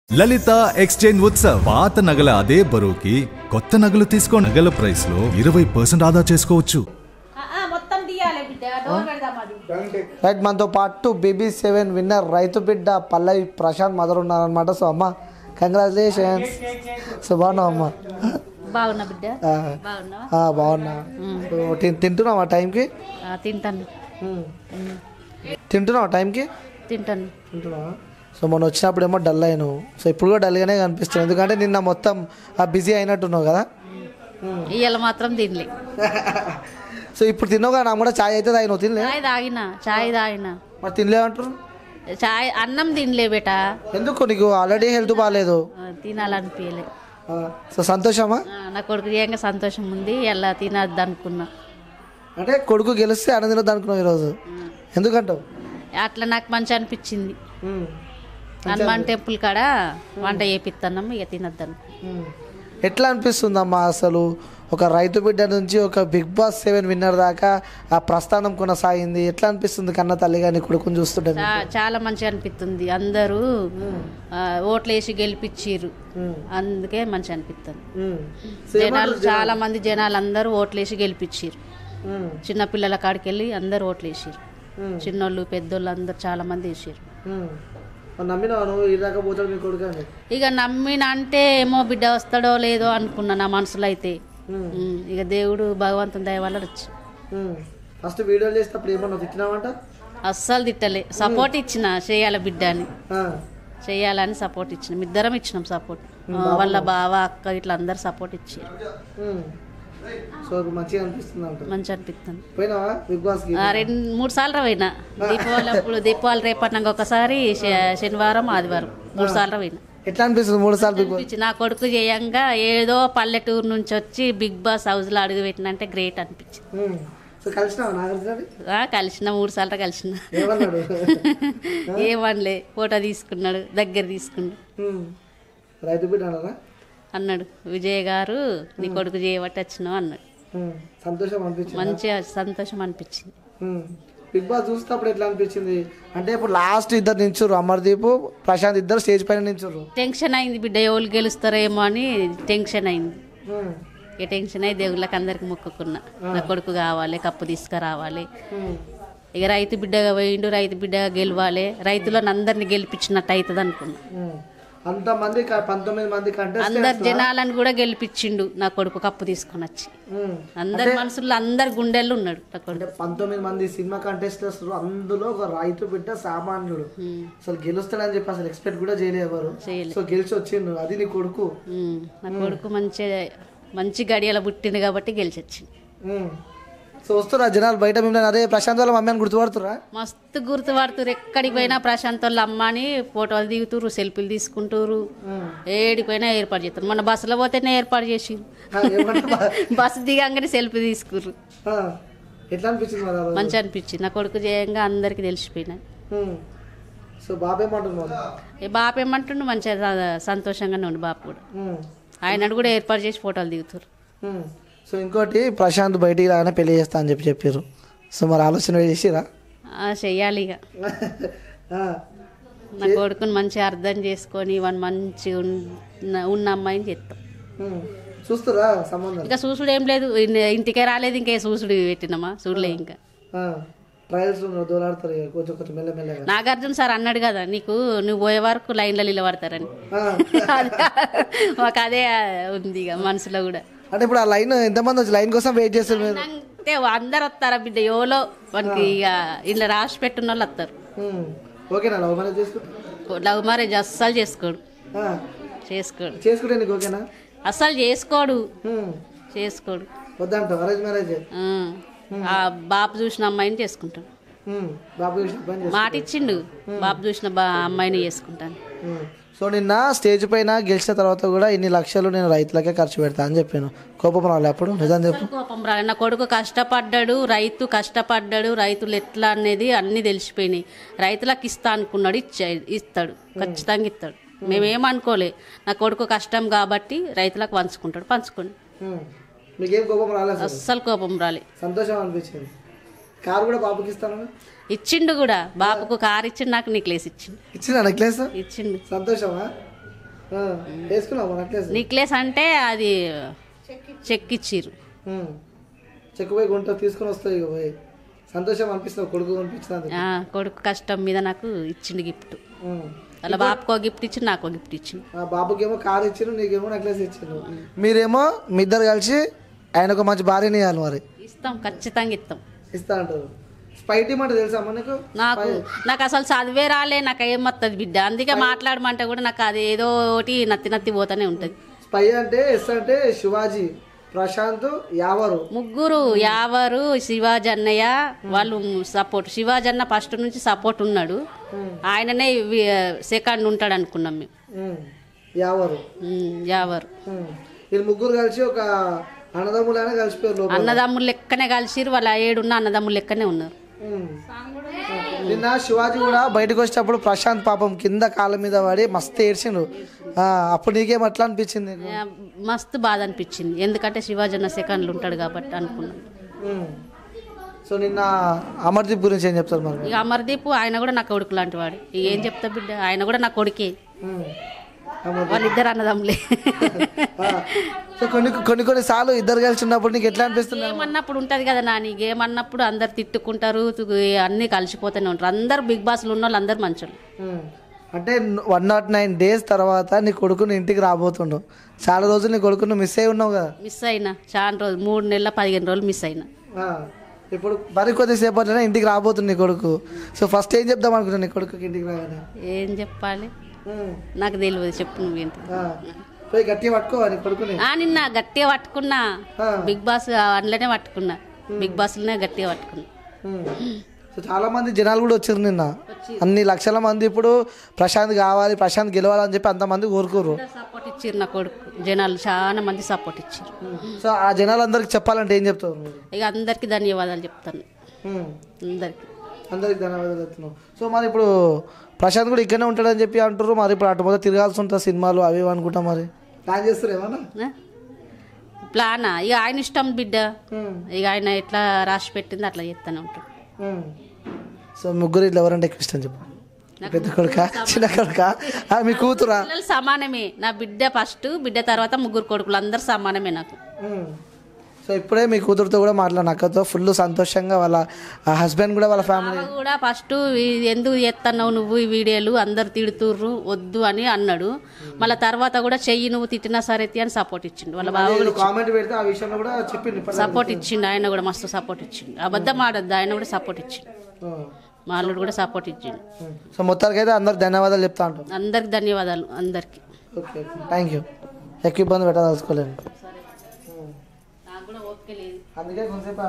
లలిత exchange Utsav పాత నగల అదే బరువుకి కొత్త నగలు తీసుకో నగల ప్రైస్ లో 20% ఆదా చేసుకోవచ్చు. రైట్, మనతో పాటు BB7 విన్నర్ రైతు బిడ్డ పల్లవి ప్రశాంత్ మదర్ ఉన్నారనమాట. సో అమ్మ కంగ్రాచులేషన్స్. సో బాగున్నావు అమ్మ? బాగున్నా బిడ్డ. బాగున్నా. తింటున్నావా టైంకి? తింటున్నావా టైంకి? తింటున్నావా? సో మొన్న వచ్చినప్పుడేమో డల్ అయినావు. సో ఇప్పుడు కూడా డల్గానే కనిపిస్తుంది, ఎందుకంటే నిన్న మొత్తం బిజీ అయినట్టున్నావు కదా. ఇవాళ మాత్రం తినలే. సో ఇప్పుడు తిన్నావు కదా, నాకు కూడా ఛాయ్ అయితే తాగినావు. తినలే? చాయ్ తాగినా. మరి తినలేమంటారు? చాయ్ అన్నం తినలే బేటా. ఎందుకు? నీకు ఆల్రెడీ హెల్త్ బాగాలేదు, తినాలనిపించలే. సో సంతోషమా? నా కొడుకు చేయంగా సంతోషం ఉంది. ఎలా తినద్దు అనుకున్నా. అంటే కొడుకు గెలిస్తే అన్నం తినద్దు అనుకున్నావు ఈరోజు, ఎందుకంటావు? అట్లా నాకు మంచి అనిపించింది. హనుమాన్ టెంపుల్ కాడ వంట చేపిస్తున్నాము, ఇక తినద్దాను. ఎట్లా అనిపిస్తుందమ్మా అసలు ఒక రైతు బిడ్డ నుంచి ఒక BigBoss 7 విన్నర్ దాకా ఆ ప్రస్థానం కొనసాగింది? ఎట్లా అనిపిస్తుంది కన్న తల్లి కానీ కొడుకుని చూస్తుంటే? చాలా మంచిగా అనిపిస్తుంది. అందరూ ఓట్లు వేసి గెలిపించారు, అందుకే మంచి అనిపిస్తుంది. జనాలు చాలా మంది జనాలు అందరూ ఓట్లు వేసి గెలిపించారు. చిన్న పిల్లల కాడికి వెళ్ళి అందరు ఓట్లు వేసారు. చిన్నోళ్ళు పెద్దోళ్ళు అందరు చాలా మంది వేసారు. ఇక నమ్మిన అంటే ఏమో బిడ్డ వస్తాడో లేదో అనుకున్నా నా మనసులో అయితే. ఇక దేవుడు భగవంతుని దయ వల్ల వచ్చి ఫస్ట్ వీడియోలు చేసేటప్పుడు ఏమన్నా తిట్టినావంట? అస్సలు తిట్టలే, సపోర్ట్ ఇచ్చిన చేయాలి బిడ్డ అని, చేయాలని సపోర్ట్ ఇచ్చిన. ఇద్దరం ఇచ్చినాం సపోర్ట్. వాళ్ళ బావ అక్క ఇట్లా అందరు సపోర్ట్ ఇచ్చారు. మంచిగా అనిపిస్తుంది. మంచి అనిపిస్తుంది. 2-3 సార్లు పోయినా. దీపావళి అప్పుడు, దీపావళి రేపటినాక ఒకసారి, శనివారం ఆదివారం 3 సార్లు పోయినా. ఎట్లా అనిపిస్తుంది 3 సార్లు? నా కొడుకు చేయంగా ఏదో పల్లెటూరు నుంచి వచ్చి BigBoss హౌస్ లో అడుగు పెట్టినంటే గ్రేట్ అనిపించింది. కలిసిన 3 సార్లు కలిసిన. ఏమనలే, ఫోటో తీసుకున్నాడు, దగ్గర తీసుకున్నాడు. రైతు బిడ్డ అన్నాడు, విజయ్ గారు నీ కొడుకు చేయబట్టి వచ్చినావు అన్నాడు. సంతోషం అనిపించింది. మంచిగా సంతోషం అనిపించింది. BigBoss చూసినప్పుడు ఎట్లా అనిపించింది? అంటే ఇప్పుడు లాస్ట్ ఇద్దరు నించురు, అమర్దీప్ ప్రశాంత్ ఇద్దరు స్టేజ్ పైన నించురు. టెన్షన్ అయింది బిడ్డ, ఎవరు గెలుస్తారేమో అని టెన్షన్ అయింది. ఇక టెన్షన్ అయి దేవుళ్ళకి అందరికి మొక్కుకున్నా, నా కొడుకు కావాలి, కప్పు తీసుకురావాలి. ఇక రైతు బిడ్డగా పోయిండు, రైతు బిడ్డగా గెలవాలి, రైతులను అందరిని గెలిపించినట్టు అవుతుంది అనుకున్నా. అంతమంది 19 మంది అందరు జనాలను కూడా గెలిపించిండు నా కొడుకు కప్పు తీసుకొని వచ్చి. అందరి మనసుల్లో అందరు గుండెల్లో ఉన్నాడు నా కొడుకు. 19 మంది సినిమా కంటెస్టర్స్, అందులో ఒక రైతు బిడ్డ సామాన్యుడు. అసలు గెలుస్తాడని చెప్పి అసలు ఎక్స్పెక్ట్ కూడా చేయలేవారు. సో గెలిచి వచ్చిండు, అది నీ కొడుకు. నా కొడుకు మంచి గడియల పుట్టింది కాబట్టి గెలిచి వచ్చింది. సో వస్తురా జనాలు బయట మిమ్మల్ని, అదే ప్రశాంత్ వాళ్ళ మమ్మీ అని గుర్తుపడుతురా? మస్తు గుర్తుపడుతురు. ఎక్కడికి పోయినా ప్రశాంత్ వాళ్ళ అమ్మ అని ఫోటోలు దిగుతురు, సెల్ఫీలు తీసుకుంటారు. ఏడిపోయినా ఏర్పాటు చేస్తారు. మన బస్సులో పోతేనే ఏర్పాటు చేసి బస్సు దిగంగానే సెల్ఫీ తీసుకుర్రు. ఎట్లా అనిపించింది? మంచి అనిపించింది. నా కొడుకు చేయంగా అందరికి తెలిసిపోయినాయి. సో బాబు ఏమంటున్నాడు? బాపు ఏమంటుండు, మంచిగా సంతోషంగానే ఉండు బాపు కూడా. ఆయన కూడా ఏర్పాటు చేసి ఫోటోలు దిగుతారు. సో ఇంకోటి, ప్రశాంత్ బయటికి రాగానే పెళ్లి చేస్తా అని చెప్పారు. సో మరి ఆలోచన చేసిరా? చెయ్యాలి. ఇక నా కొడుకుని మంచిగా అర్థం చేసుకొని వాడిని మంచిగా ఉన్న అమ్మాయిని చేస్తాం. చూస్తారా సంబంధం? ఇంకా చూసుడు ఏం లేదు, ఇంటికే రాలేదు, ఇంకే చూసుడు పెట్టినామా చూడలే. ఇంకా నాగార్జున సార్ అన్నాడు కదా, నువ్వు పోయే వరకు లైన్లో నిలబడతారని. మాకు అదే ఉంది ఇక మనసులో కూడా. అంటే ఇప్పుడు ఆ లైన్ ఎంతమంది వచ్చి లైన్ కోసం వెయిట్ చేస్తారు? అంటే అందరు వస్తారా బిడ్డ, ఎవరో మనకి ఇక ఇలా రాసి పెట్టిన వాళ్ళు వస్తారు. ఓకేనా? లవ్ మ్యారేజ్ లవ్ మ్యారేజ్ అస్సలు చేసుకోడు. చేసుకుంటే నీకు ఓకేనా? అస్సలు చేసుకోడు. వద్దంట అరేంజ్ మ్యారేజ్. ఆ బాబు చూసిన అమ్మాయిని చేసుకుంటాడు. మాట ఇచ్చిండు, బాబు చూసిన అమ్మాయిని చేసుకుంటాను. సో నిన్న స్టేజ్ పైన గెలిచిన తర్వాత కూడా ఇన్ని లక్షలు నేను రైతులకే ఖర్చు పెడతా అని చెప్పాను. కోపం రాలే అప్పుడు? నిజం చెప్పు. కోపం రాలే. నా కొడుకు కష్టపడ్డాడు, కష్టపడ్డాడు, రైతులు ఎట్లా అనేది అన్ని తెలిసిపోయినాయి. రైతులకు ఇస్తా అనుకున్నాడు, ఇస్తాడు, ఖచ్చితంగా ఇస్తాడు. మేమేమనుకోలే, నా కొడుకు కష్టం కాబట్టి రైతులకు పంచుకోండి. మీకేం కోపం రాలేదు? అస్సలు కోపం రాలే, సంతోషం అనిపించింది. కారు కూడా బాబుకి ఇస్తాను ఇచ్చిండు కూడా. బాబుకు కారు ఇచ్చిండు, నాకు నెక్లెస్ ఇచ్చిండు. నెక్లెస్ ఇచ్చిండు. సంతోషమా? వేసుకున్నావు నెక్లెస్? నెక్లెస్ అంటే అది చెక్ ఇచ్చిర్రు. చెక్ పోయి గుంట తీసుకొని వస్తాయి ఇక పోయి సంతోషం అనిపిస్తుంది కొడుకు అనిపించినందుకు. కొడుకు కష్టం మీద నాకు ఇచ్చిండు గిఫ్ట్. అలా బాబుకో గిఫ్ట్ ఇచ్చిండు, నాకో గిఫ్ట్ ఇచ్చిండు. బాబుకేమో కార్ ఇచ్చిండు, నీకేమో నెక్లెస్ ఇచ్చిండు. మీరేమో మీ ఇద్దరు కలిసి ఆయన ఒక మంచి భార్యని ఇవ్వాలి. మరి ఇస్తాం, ఖచ్చితంగా ఇస్తా అంటారు. స్పైటీ మాట తెలుసా మనకు? నాకు అసలు చదివే రాలే, నాకు ఏమత్తది బిడ్డ, అందుకే మాట్లాడమంటే కూడా నాకు అది ఏదో ఒకటి నత్తి పోతానే ఉంటది. స్పై అంటే ఎస్ అంటే శివాజీ, ప్రశాంత్, యావరు, ముగ్గురు. యావరు, శివాజీ అన్నయ్య వాళ్ళు సపోర్ట్. శివాజీ అన్న ఫస్ట్ నుంచి సపోర్ట్ ఉన్నాడు, ఆయననే సెకండ్ ఉంటాడు అనుకున్నాం మేము. యావరు వీళ్ళు ముగ్గురు కలిసి ఒక అన్నదమ్ములైనా కలిసిపోయారు. అన్నదమ్ములు లెక్కనే కలిసిరు, వాళ్ళ 7 ఉన్న అన్నదమ్ములు లెక్కనే ఉన్నారు. నిన్న శివాజీ కూడా బయటకు వచ్చేటప్పుడు ప్రశాంత్ పాపం కింద కాళ్ళ మీద పడి మస్తు ఏడ్చిండు. అప్పుడు నీకేం అట్లా అనిపించింది? మస్తు బాధ అనిపించింది, ఎందుకంటే శివాజీ అన్న సెకండ్లు ఉంటాడు కాబట్టి అనుకున్నాను. సో నిన్న అమర్దీప్ గురించి ఏం చెప్తారు మరి? ఇక అమర్దీప్ ఆయన కూడా నా కొడుకు లాంటి వాడు, ఇక ఏం చెప్తా బిడ్డ, ఆయన కూడా నా కొడుకే, వాళ్ళిద్దరు అన్నదమ్ములే. కొన్ని సార్లు ఇద్దరు కలిసి ఉన్నప్పుడు నీకు ఎట్లా అనిపిస్తుంది? ఏమన్నప్పుడు ఉంటది కదా నాని, ఏమన్నప్పుడు అందరు తిట్టుకుంటారు, అన్ని కలిసిపోతూనే ఉంటారు. అందరు బిగ్ బాస్ లో ఉన్న వాళ్ళు అందరు మంచోళ్ళు. అంటే 109 days తర్వాత నీ కొడుకుని ఇంటికి రాబోతుండవు. చాలా రోజులు నీ కొడుకును మిస్ అయి ఉన్నావు కదా? మిస్ అయినా చాలా రోజులు, 3 నెలల 15 రోజులు మిస్ అయినా. ఇప్పుడు మరి కొద్దిసేపట్లోనే ఇంటికి రాబోతుంది నీ కొడుకు. సో ఫస్ట్ ఏం చెప్దాం అనుకుంటున్నా నీ కొడుకుకి ఇంటికి రాగానే? ఏం చెప్పాలి నాకు తెలియదు, చెప్పు నువ్వేంటి. గట్టిగా పట్టుకోవాలి కొడుకుని. నిన్న గట్టిగా పట్టుకున్నా, బిగ్ బాస్ అందులోనే పట్టుకున్నా, బిగ్ బాస్ లోనే గట్టిగా పట్టుకున్నా. సో చాలా మంది జనాలు కూడా వచ్చారు నిన్న, అన్ని లక్షల మంది. ఇప్పుడు ప్రశాంత్ కావాలి, ప్రశాంత్ గెలవాలని చెప్పి అంతమంది కోరుకోరు. సపోర్ట్ ఇచ్చారు నా కొడుకు, జనాలు చాలా మంది సపోర్ట్ ఇచ్చారు. సో ఆ జనాలందరికి చెప్పాలంటే ఏం చెప్తారు? ఇక అందరికి ధన్యవాదాలు చెప్తాను, అందరికి ధన్యవాదాలు చెప్తున్నావు. సో మరి ఇప్పుడు ప్రశాంత్ కూడా ఇక్కడనే ఉంటాడని చెప్పి అంటారు. మరి ఇప్పుడు అటు మొదలు తిరగాల్సి ఉంటుంది, సినిమాలు అవి అనుకుంటా. మరి ప్లాన్ చేస్తారు ఏమన్నా? ప్లానా? ఇక ఆయన ఇష్టం బిడ్డ, ఇక ఆయన ఎట్లా రాసి పెట్టింది అట్లా చేస్తూనే ఉంటాడు. సో ముగ్గురు ఇట్లా ఎవరంటే ఎక్కువ ఇష్టం చెప్పు? పెద్ద కొడుక, చిన్న కొడుక, మీ కూతురా? సమానమే, నా బిడ్డ ఫస్ట్, బిడ్డ తర్వాత ముగ్గురు కొడుకులు, అందరు సమానమే నాకు. సో ఇప్పుడే మీ కూతురుతో కూడా మాట్లాడిన, అక్కతో ఫుల్ సంతోషంగా, వాళ్ళ హస్బెండ్ కూడా, వాళ్ళ ఫ్యామిలీ కూడా ఫస్ట్ ఎందుకు చేస్తున్నావు నువ్వు ఈ వీడియోలు, అందరు తిడుతుర్రు వద్దు అని అన్నాడు. మళ్ళీ తర్వాత కూడా చెయ్యి నువ్వు తిట్టినా సరే అని సపోర్ట్ ఇచ్చిండు. వాళ్ళ బాబు కామెంట్ పెడితే ఆ విషయంలో కూడా చెప్పిండు, సపోర్ట్ ఇచ్చిండు. ఆయన కూడా మస్తు సపోర్ట్ ఇచ్చిండు, అబద్ధం ఆడద్దు, ఆయన కూడా సపోర్ట్ ఇచ్చిండు, మా అల్లుడు కూడా సపోర్ట్ ఇచ్చిండు. సో మొత్తానికి అయితే అందరికి ధన్యవాదాలు చెప్తా ఉంటాం. అందరికి ధన్యవాదాలు, అందరికి. Okay, thank you. ఎక్కువ ఇబ్బంది పెట్టదలుచుకోలేను, నాకు కూడా ఓకే లేదు, అందుకే కొంచెంసేపు